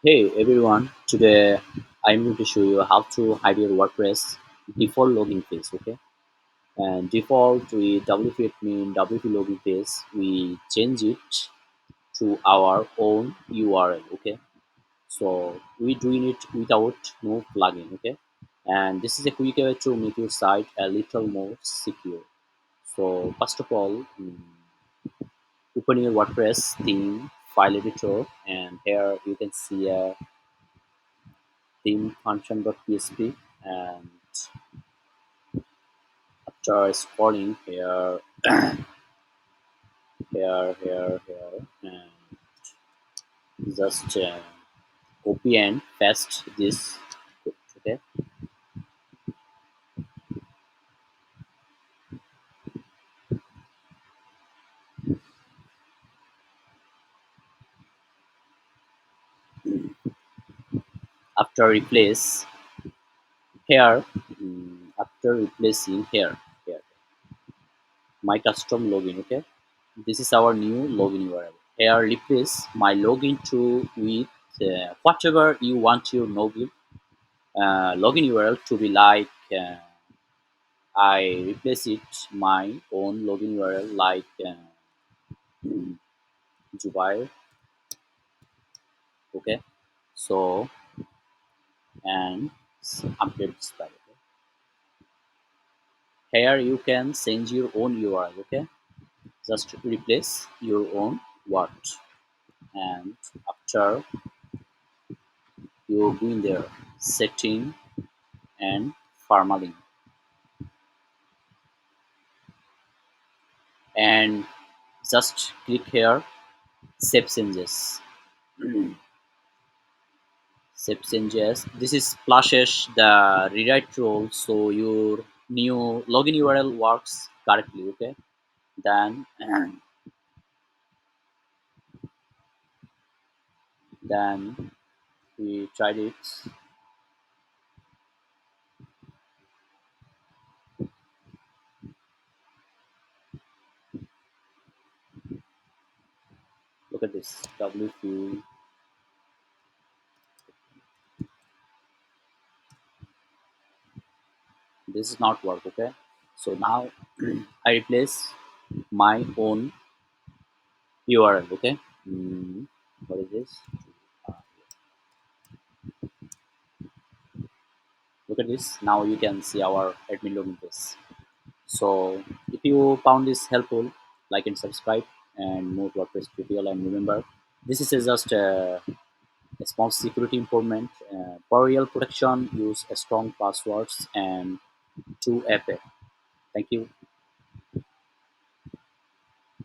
Hey everyone, today I'm going to show you how to hide your WordPress default login page, okay? And default with WP admin WP login page, we change it to our own URL, okay? So we doing it without no plugin, okay? And this is a quick way to make your site a little more secure. So first of all, open your WordPress theme file editor, and here you can see a theme function.php, and after scrolling here and just copy and paste this code, okay. After replace here after replacing here my custom login, okay, this is our new login URL. Here replace my login to with whatever you want your login URL to be like. I replace it my own login URL like Jubair. Okay, so and update this file. Okay? Here you can change your own URL. Okay, just replace your own word, and after you go in there, setting and Permalink, and just click here, save changes. Save changes. This is flashes the rewrite role, so your new login URL works correctly. Okay, then then we tried it. Look at this WQ. This is not work. Okay, so now I replace my own URL. Okay, what is this? Uh, Look at this. Now you can see our admin login page. So if you found this helpful, like and subscribe and more WordPress tutorial. And remember, this is just a small security improvement. For real protection, use a strong passwords and 2FA. Thank you.